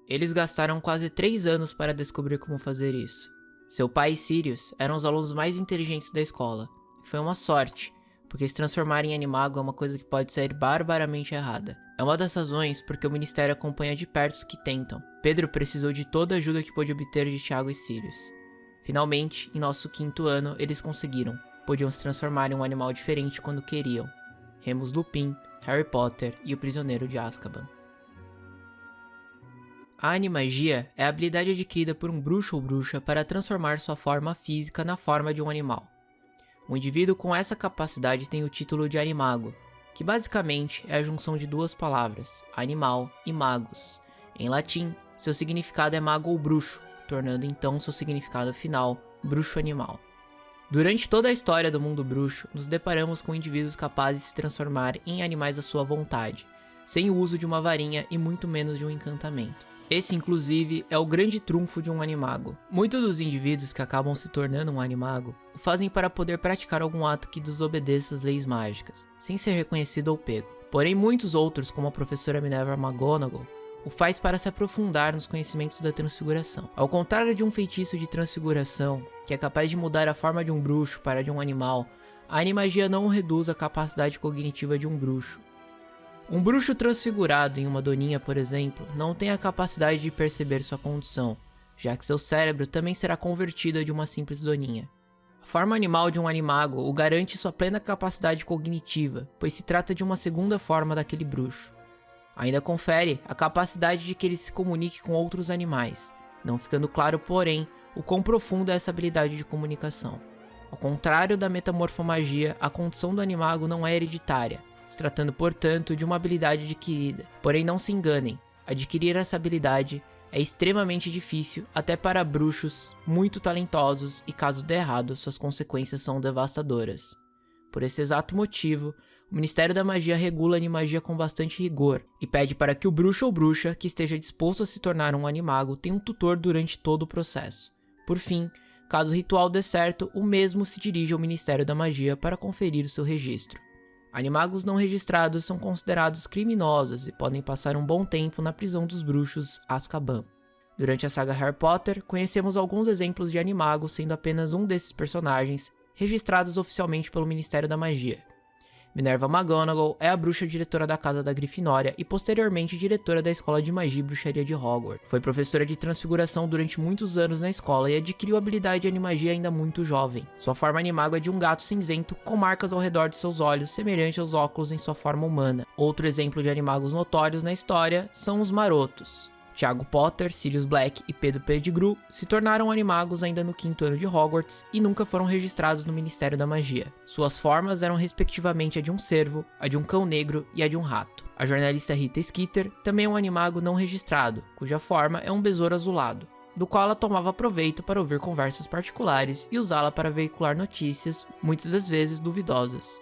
Eles gastaram quase 3 anos para descobrir como fazer isso. Seu pai e Sirius eram os alunos mais inteligentes da escola. Foi uma sorte, porque se transformar em animago é uma coisa que pode sair barbaramente errada. É uma das razões porque o Ministério acompanha de perto os que tentam. Pedro precisou de toda a ajuda que pôde obter de Tiago e Sirius. Finalmente, em nosso 5º ano, eles conseguiram. Podiam se transformar em um animal diferente quando queriam. Remus Lupin, Harry Potter e o Prisioneiro de Azkaban. A animagia é a habilidade adquirida por um bruxo ou bruxa para transformar sua forma física na forma de um animal. Um indivíduo com essa capacidade tem o título de animago, que basicamente é a junção de duas palavras, animal e magos. Em latim, seu significado é mago ou bruxo, tornando então seu significado final, bruxo animal. Durante toda a história do mundo bruxo, nos deparamos com indivíduos capazes de se transformar em animais à sua vontade, sem o uso de uma varinha e muito menos de um encantamento. Esse, inclusive, é o grande trunfo de um animago. Muitos dos indivíduos que acabam se tornando um animago o fazem para poder praticar algum ato que desobedeça as leis mágicas, sem ser reconhecido ou pego. Porém, muitos outros, como a professora Minerva McGonagall, o faz para se aprofundar nos conhecimentos da transfiguração. Ao contrário de um feitiço de transfiguração, que é capaz de mudar a forma de um bruxo para de um animal, a animagia não reduz a capacidade cognitiva de um bruxo. Um bruxo transfigurado em uma doninha, por exemplo, não tem a capacidade de perceber sua condição, já que seu cérebro também será convertido a de uma simples doninha. A forma animal de um animago o garante sua plena capacidade cognitiva, pois se trata de uma segunda forma daquele bruxo. Ainda confere a capacidade de que ele se comunique com outros animais, não ficando claro, porém, o quão profunda é essa habilidade de comunicação. Ao contrário da metamorfomagia, a condição do animago não é hereditária, se tratando, portanto, de uma habilidade adquirida. Porém, não se enganem, adquirir essa habilidade é extremamente difícil até para bruxos muito talentosos e caso der errado, suas consequências são devastadoras. Por esse exato motivo, o Ministério da Magia regula a animagia com bastante rigor e pede para que o bruxo ou bruxa que esteja disposto a se tornar um animago tenha um tutor durante todo o processo. Por fim, caso o ritual dê certo, o mesmo se dirige ao Ministério da Magia para conferir o seu registro. Animagos não registrados são considerados criminosos e podem passar um bom tempo na prisão dos bruxos Azkaban. Durante a saga Harry Potter, conhecemos alguns exemplos de animagos, sendo apenas um desses personagens registrados oficialmente pelo Ministério da Magia. Minerva McGonagall é a bruxa diretora da Casa da Grifinória e posteriormente diretora da Escola de Magia e Bruxaria de Hogwarts. Foi professora de transfiguração durante muitos anos na escola e adquiriu a habilidade de animagia ainda muito jovem. Sua forma animago é de um gato cinzento com marcas ao redor de seus olhos, semelhante aos óculos em sua forma humana. Outro exemplo de animagos notórios na história são os marotos. Tiago Potter, Sirius Black e Pedro Pettigrew se tornaram animagos ainda no 5º ano de Hogwarts e nunca foram registrados no Ministério da Magia. Suas formas eram respectivamente a de um cervo, a de um cão negro e a de um rato. A jornalista Rita Skeeter também é um animago não registrado, cuja forma é um besouro azulado, do qual ela tomava proveito para ouvir conversas particulares e usá-la para veicular notícias, muitas das vezes duvidosas.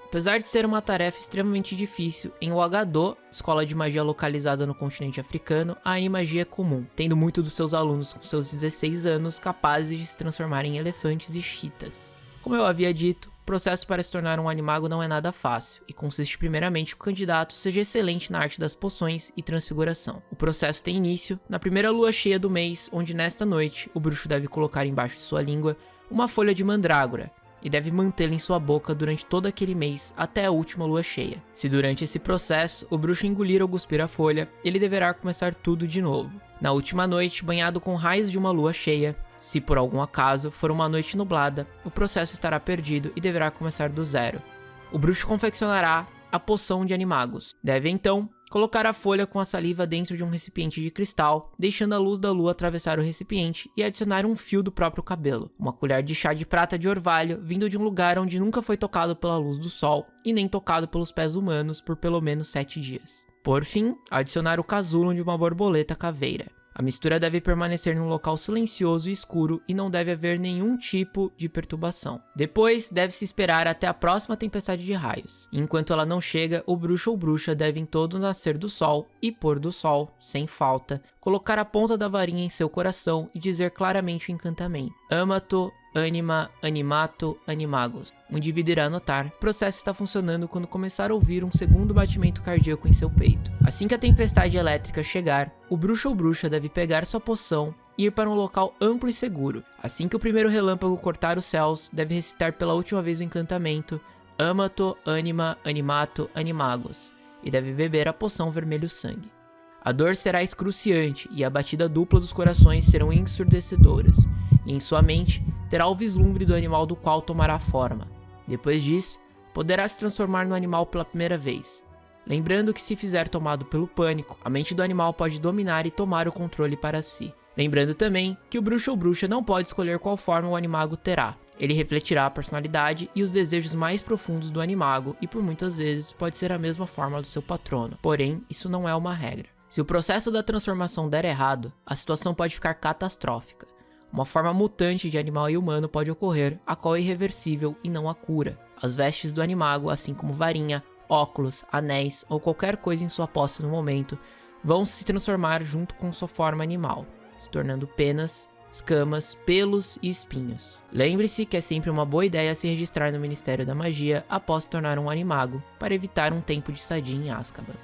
Apesar de ser uma tarefa extremamente difícil, em Ouagadougou, escola de magia localizada no continente africano, a animagia é comum, tendo muitos dos seus alunos com seus 16 anos capazes de se transformar em elefantes e chitas. Como eu havia dito, o processo para se tornar um animago não é nada fácil, e consiste primeiramente que o candidato seja excelente na arte das poções e transfiguração. O processo tem início na primeira lua cheia do mês, onde nesta noite, o bruxo deve colocar embaixo de sua língua uma folha de mandrágora, e deve mantê-la em sua boca durante todo aquele mês até a última lua cheia. Se durante esse processo o bruxo engolir ou cuspir a folha, ele deverá começar tudo de novo. Na última noite, banhado com raios de uma lua cheia, se por algum acaso for uma noite nublada, o processo estará perdido e deverá começar do zero. O bruxo confeccionará a poção de animagos. Deve então colocar a folha com a saliva dentro de um recipiente de cristal, deixando a luz da lua atravessar o recipiente e adicionar um fio do próprio cabelo. Uma colher de chá de prata de orvalho, vindo de um lugar onde nunca foi tocado pela luz do sol e nem tocado pelos pés humanos por pelo menos 7 dias. Por fim, adicionar o casulo de uma borboleta caveira. A mistura deve permanecer num local silencioso e escuro e não deve haver nenhum tipo de perturbação. Depois, deve-se esperar até a próxima tempestade de raios. Enquanto ela não chega, o bruxo ou bruxa devem todos nascer do sol e pôr do sol, sem falta, colocar a ponta da varinha em seu coração e dizer claramente o encantamento. Amato, anima, animato, animagos. O indivíduo irá notar que o processo está funcionando quando começar a ouvir um segundo batimento cardíaco em seu peito. Assim que a tempestade elétrica chegar, o bruxo ou bruxa deve pegar sua poção e ir para um local amplo e seguro. Assim que o primeiro relâmpago cortar os céus, deve recitar pela última vez o encantamento Amato, anima, animato, animagos, e deve beber a poção vermelho sangue. A dor será excruciante e a batida dupla dos corações serão ensurdecedoras, e em sua mente terá o vislumbre do animal do qual tomará forma. Depois disso, poderá se transformar no animal pela primeira vez. Lembrando que se fizer tomado pelo pânico, a mente do animal pode dominar e tomar o controle para si. Lembrando também que o bruxo ou bruxa não pode escolher qual forma o animago terá. Ele refletirá a personalidade e os desejos mais profundos do animago e por muitas vezes pode ser a mesma forma do seu patrono, porém isso não é uma regra. Se o processo da transformação der errado, a situação pode ficar catastrófica. Uma forma mutante de animal e humano pode ocorrer, a qual é irreversível e não a cura. As vestes do animago, assim como varinha, óculos, anéis ou qualquer coisa em sua posse no momento, vão se transformar junto com sua forma animal, se tornando penas, escamas, pelos e espinhos. Lembre-se que é sempre uma boa ideia se registrar no Ministério da Magia após se tornar um animago, para evitar um tempo de estadia em Azkaban.